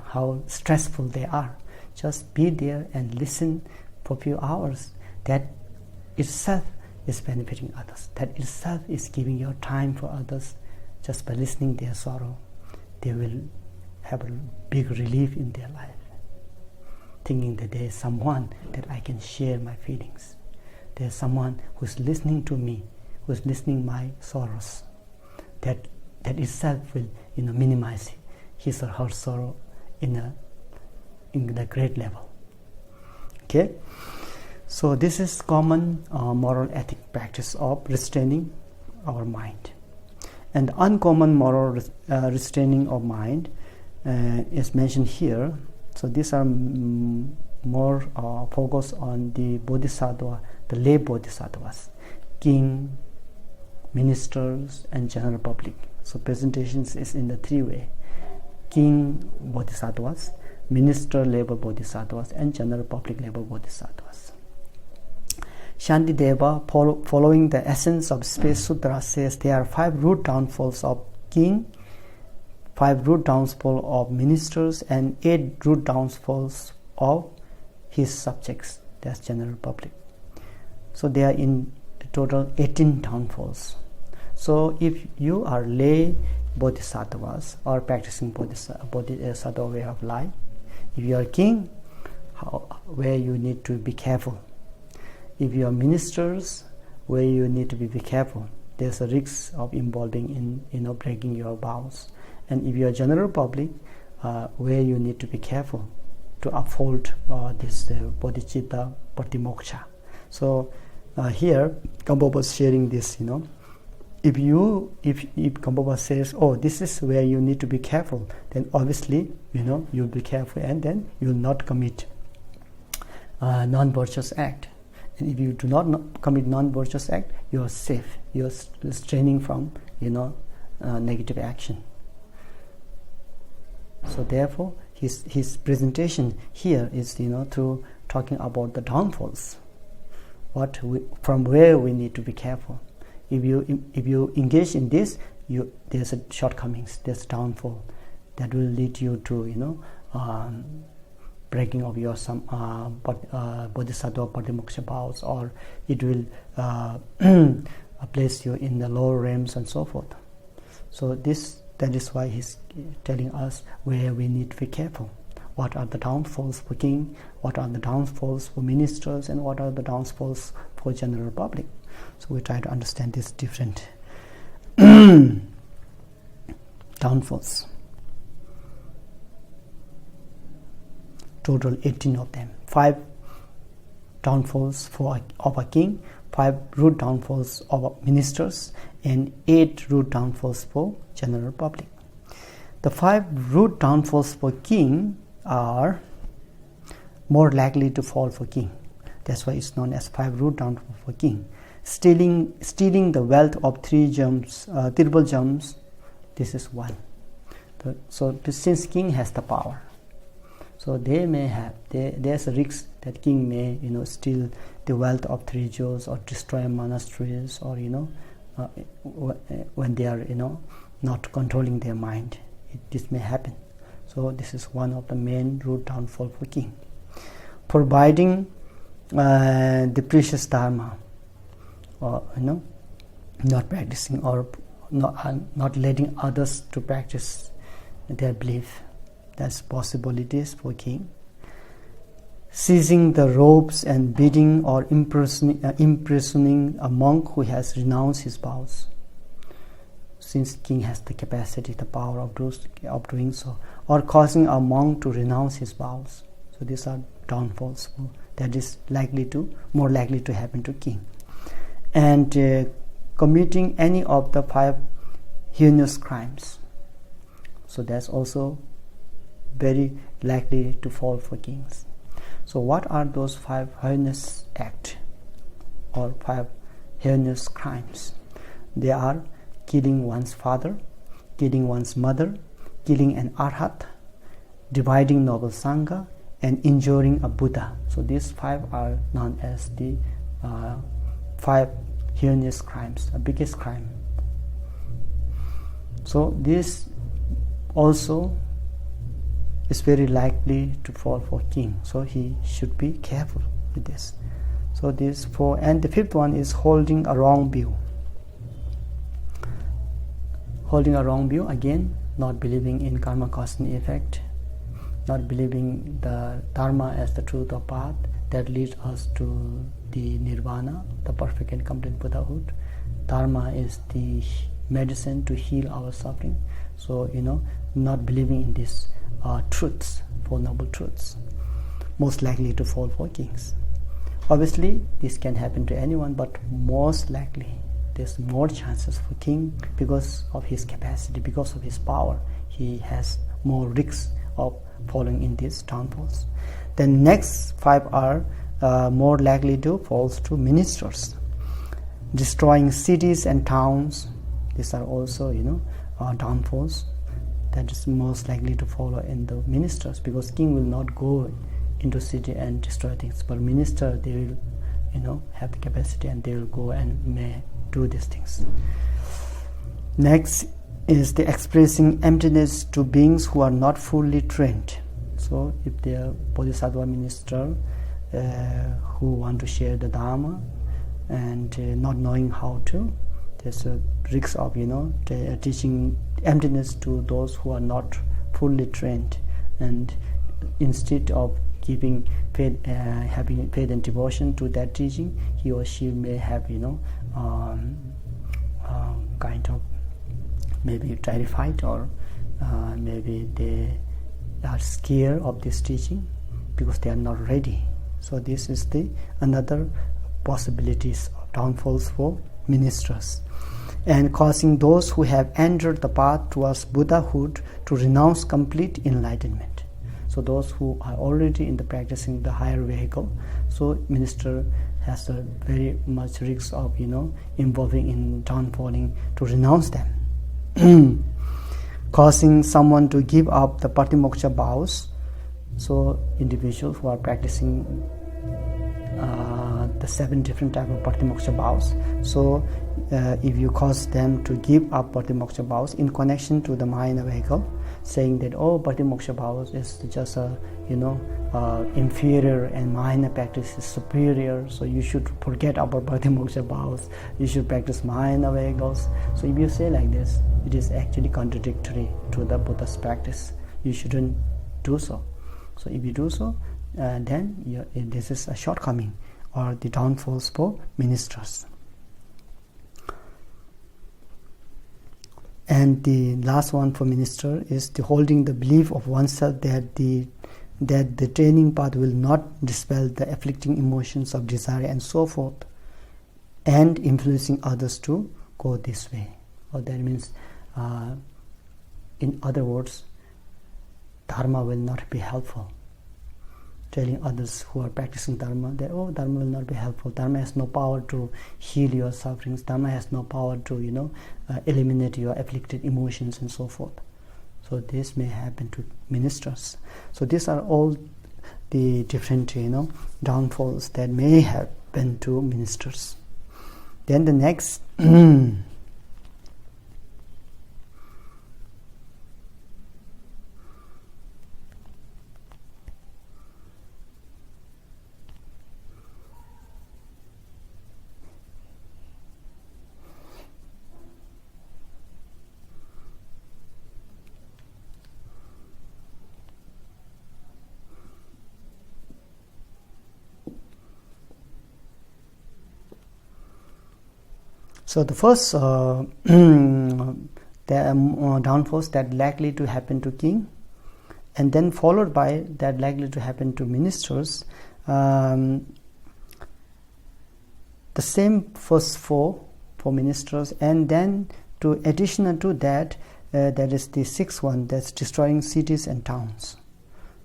how stressful they are. Just be there and listen for a few hours. That itself is benefiting others. That itself is giving your time for others. Just by listening their sorrow, they will have a big relief in their life, thinking that there is someone that I can share my feelings. There is someone who's listening to me, who's listening my sorrows. That itself will minimize his or her sorrow in a great level. Okay, so this is common moral ethic practice of restraining our mind. And uncommon moral restraining of mind is mentioned here. So these are more focused on the bodhisattva, the lay bodhisattvas, king, ministers, and general public. So presentations is in the 3 way: king bodhisattvas, minister level bodhisattvas, and general public level bodhisattvas. Shantideva, following the essence of Space Sutra, says there are 5 root downfalls of king, 5 root downfalls of ministers, and 8 root downfalls of his subjects, that's general public. So they are in total 18 downfalls. So if you are lay bodhisattvas or practicing bodhisattva way of life, if you are king, where you need to be careful. If you are ministers, where you need to be careful. There's a risk of involving in breaking your vows. And if you are general public, where you need to be careful to uphold this bodhicitta patimoksha. So here GAMPOPA is sharing this. If GAMPOPA says, oh, this is where you need to be careful, then obviously you'll be careful, and then you'll not commit non-virtuous act. And if you do not commit non-virtuous act, you are safe. You are restraining from negative action. So therefore, his presentation here is through talking about the downfalls. From where we need to be careful. If you engage in this, there's a shortcomings, there's downfall that will lead you to breaking of your some bodhisattva patimoksha vows, or it will place you in the lower realms and so forth. So that is why he's telling us where we need to be careful. What are the downfalls for king? What are the downfalls for ministers? And what are the downfalls for general public? So we try to understand these different downfalls. Total 18 of them. 5 downfalls of a king, 5 root downfalls of ministers, and 8 root downfalls for general public. The 5 root downfalls for king are more likely to fall for king. That's why it's known as 5 root downfalls for king. Stealing the wealth of 3 gems, triple gems, This is one. So since king has the power, so they may have, there's a risk that king may, steal the wealth of three jewels or destroy monasteries, or when they are not controlling their mind, this may happen. So this is one of the main root downfall for king. Providing the precious dharma, or not practicing, or not letting others to practice their belief. That's possibilities for king. Seizing the robes and beating or imprisoning a monk who has renounced his vows, since king has the capacity, the power of doing so, or causing a monk to renounce his vows. So these are downfalls that is more likely to happen to king. And committing any of the 5 heinous crimes. So that's also very likely to fall for kings. So what are those 5 heinous acts or 5 heinous crimes? They are killing one's father, killing one's mother, killing an arhat, dividing noble sangha, and injuring a Buddha. So these 5 are known as the 5 heinous crimes, the biggest crime. So this also is very likely to fall for king. So he should be careful with this. So these 4, and the 5th one is holding a wrong view. Holding a wrong view, again, not believing in karma, cause and effect, not believing the dharma as the truth or path that leads us to the nirvana, the perfect and complete Buddhahood. Dharma is the medicine to heal our suffering. So not believing in these truths, 4 noble truths, most likely to fall for kings. Obviously this can happen to anyone, but most likely there's more chances for king because of his capacity, because of his power. He has more risks of falling in these downfalls. The next 5 are more likely to fall to ministers. Destroying cities and towns. These are also downfalls that is most likely to follow in the ministers, because king will not go into city and destroy things, but minister, they will have the capacity and they will go and may do these things. Next is the expressing emptiness to beings who are not fully trained. So if they are bodhisattva minister who want to share the dharma and not knowing how to, there's a risk of teaching emptiness to those who are not fully trained, and instead of giving faith, having faith and devotion to that teaching, he or she may have kind of maybe terrified, or maybe they are scared of this teaching because they are not ready. So this is the another possibilities of downfalls for ministers. And causing those who have entered the path towards Buddhahood to renounce complete enlightenment. So those who are already in the practicing the higher vehicle, so minister has a very much risk of involving in downfalling to renounce them. Causing someone to give up the patimoksha vows. So individuals who are practicing the 7 different type of patimoksha vows. So if you cause them to give up patimoksha vows in connection to the Mahayana vehicle, saying that patimoksha vows is just a inferior and Mahayana practice is superior, so you should forget about patimoksha vows, you should practice Mahayana vehicles. So if you say like this, it is actually contradictory to the Buddha's practice. You shouldn't do so. So if you do so, then this is a shortcoming or the downfalls for ministers. And the last one for minister is the holding the belief of oneself that the training path will not dispel the afflicting emotions of desire and so forth, and influencing others to go this way. Or that means, in other words, dharma will not be helpful telling others who are practicing Dharma that, oh, Dharma will not be helpful, Dharma has no power to heal your sufferings, Dharma has no power to, eliminate your afflicted emotions and so forth. So this may happen to ministers. So these are all the different, downfalls that may happen to ministers. Then the next so the first downfalls that likely to happen to king, and then followed by that likely to happen to ministers. The same first four for ministers, and then to additional to that, that is the sixth one, that's destroying cities and towns.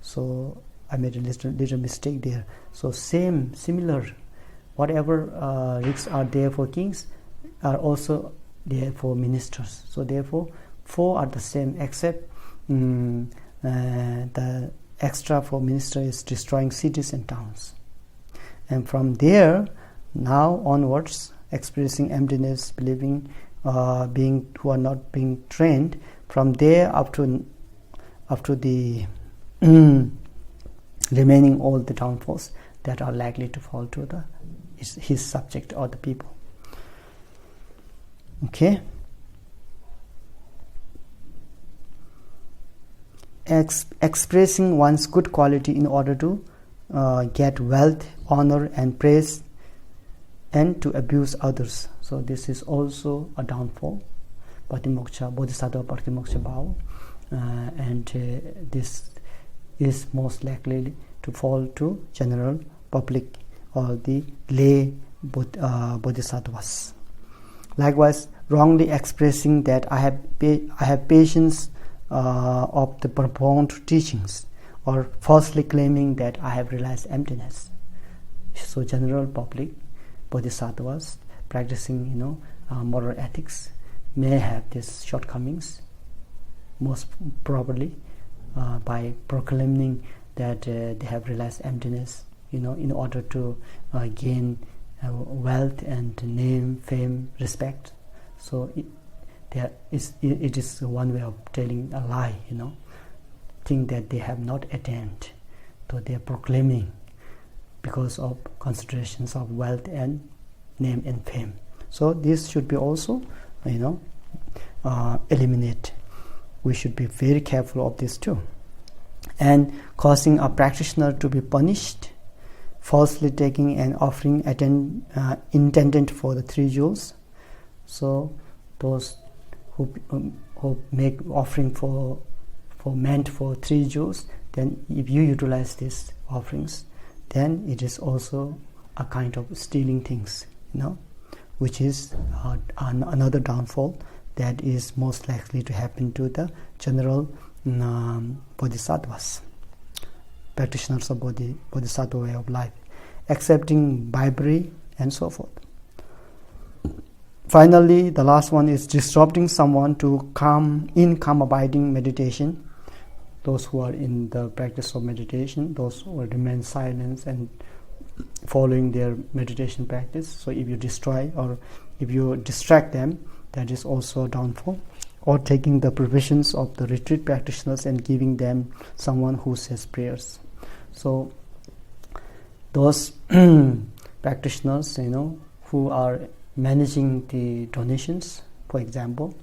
So I made a little mistake there. So similar, whatever risks are there for kings are also there for ministers. So therefore 4 are the same, except the extra for minister is destroying cities and towns. And from there now onwards, experiencing emptiness, believing, being who are not being trained, from there up to the remaining all the downfalls that are likely to fall to his subject or the people. Okay. Expressing one's good quality in order to get wealth, honor and praise, and to abuse others. So this is also a downfall. Patimoksha, Bodhisattva Patimoksha Bhava, and this is most likely to fall to general public or the lay bodhisattvas. Likewise, wrongly expressing that I have patience of the profound teachings, or falsely claiming that I have realized emptiness. So general public bodhisattvas practicing moral ethics may have these shortcomings, most probably by proclaiming that they have realized emptiness, in order to gain wealth and name, fame, respect. So it is one way of telling a lie, think that they have not attained. So they are proclaiming because of considerations of wealth and name and fame. So this should be also eliminate. We should be very careful of this too. And causing a practitioner to be punished, falsely taking an offering intended for the 3 jewels. So those who make offering meant for 3 jewels, then if you utilize these offerings, then it is also a kind of stealing things, which is another downfall that is most likely to happen to the general bodhisattvas, practitioners of bodhisattva way of life, accepting bribery and so forth. Finally, the last one is disrupting someone to calm abiding meditation. Those who are in the practice of meditation, those who remain silent and following their meditation practice. So if you destroy or if you distract them, that is also a downfall. Or taking the provisions of the retreat practitioners and giving them someone who says prayers. So those practitioners, who are managing the donations, for example,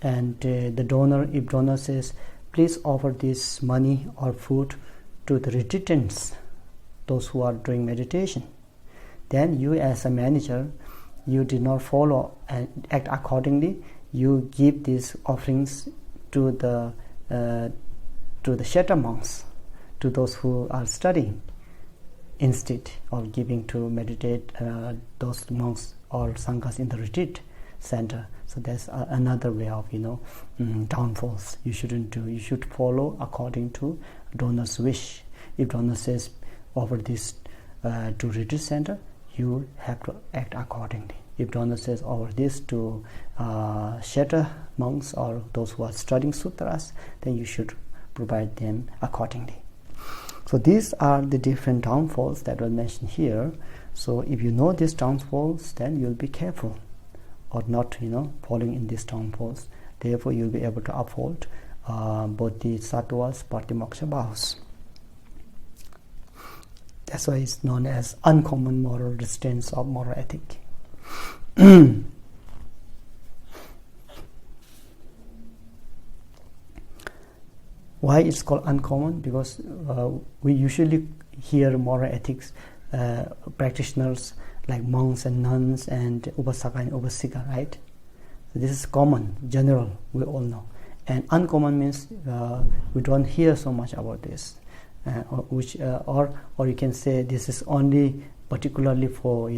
and the donor, if donor says, please offer this money or food to the retreatants, those who are doing meditation, then you as a manager, you did not follow and act accordingly. You give these offerings to the Sheta monks, to those who are studying, instead of giving to meditate those monks or sanghas in the retreat center. So that's another way of downfalls. You shouldn't do. You should follow according to donor's wish. If donor says, offer this to retreat center, you have to act accordingly. If donor says offer this to Sheta monks or those who are studying sutras, then you should provide them accordingly. So these are the different downfalls that were mentioned here. So if you know these downfalls, then you'll be careful or not, falling in these downfalls. Therefore, you'll be able to uphold Bodhisattva's Patimoksha vows. That's why it's known as uncommon moral restraints of moral ethic. Why it's called uncommon? Because we usually hear moral ethics practitioners like monks and nuns and Upasaka and Upasika, right? So this is common, general, we all know. And uncommon means we don't hear so much about this, or you can say this is only particularly for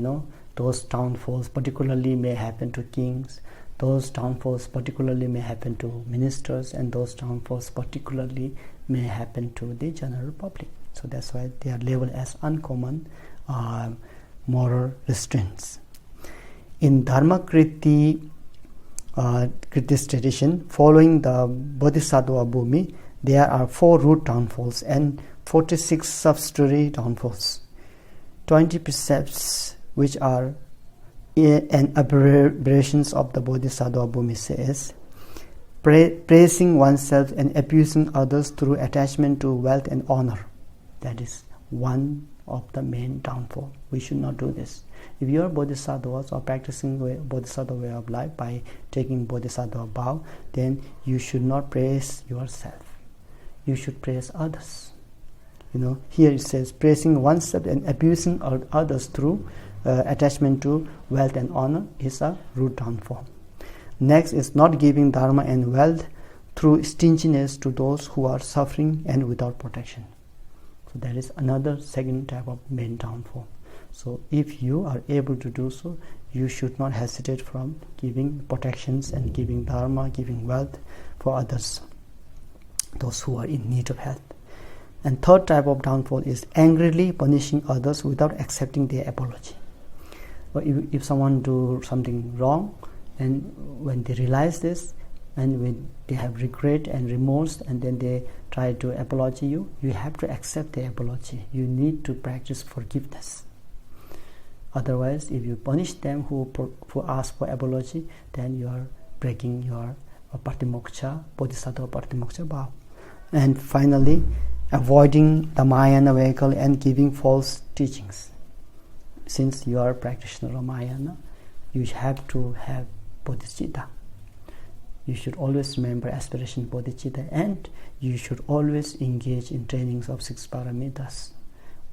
those downfalls particularly may happen to kings, those downfalls particularly may happen to ministers, and those downfalls particularly may happen to the general public. So that's why they are labeled as uncommon moral restraints. In Dharmakriti tradition, following the Bodhisattva Bhumi, there are 4 root downfalls and 46 subsidiary downfalls. 20 precepts which are an aberrations of the Bodhisattva Bhumi says, praising oneself and abusing others through attachment to wealth and honor. That is one of the main downfall. We should not do this. If you are bodhisattvas or practicing bodhisattva way of life by taking bodhisattva vow, then you should not praise yourself. You should praise others. Here it says praising oneself and abusing others through attachment to wealth and honor is a root downfall. Next is not giving dharma and wealth through stinginess to those who are suffering and without protection. So that is another second type of main downfall. So if you are able to do so, you should not hesitate from giving protections and giving dharma, giving wealth for others, those who are in need of help. And third type of downfall is angrily punishing others without accepting their apology. Or if someone do something wrong, and when they realize this, and when they have regret and remorse, and then they try to apologize you have to accept the apology. You need to practice forgiveness. Otherwise, if you punish them who ask for apology, then you are breaking your Patimoksha, Bodhisattva Patimoksha vow. And finally, avoiding the Mahayana vehicle and giving false teachings. Since you are a practitioner of Mahayana, you have to have bodhicitta. You should always remember aspiration bodhicitta, and you should always engage in trainings of 6 paramitas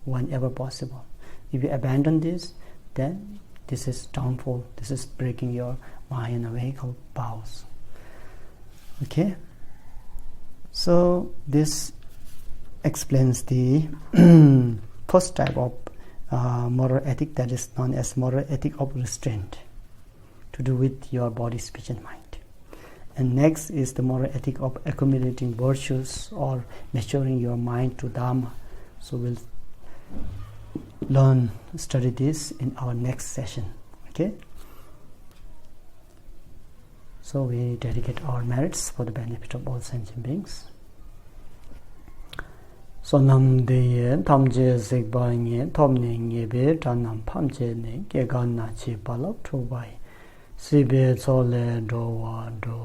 whenever possible. If you abandon this, then this is downfall. This is breaking your Mahayana vehicle vows. Okay? So this explains the first type of moral ethic, that is known as moral ethic of restraint, to do with your body, speech and mind. And next is the moral ethic of accumulating virtues or maturing your mind to Dhamma. So we'll study this in our next session. Okay? So we dedicate our merits for the benefit of all sentient beings. Sonam deye tamje zekbaye tomne ngebe tanam pamje ne gegana chi balok tubai sibe chole dowa do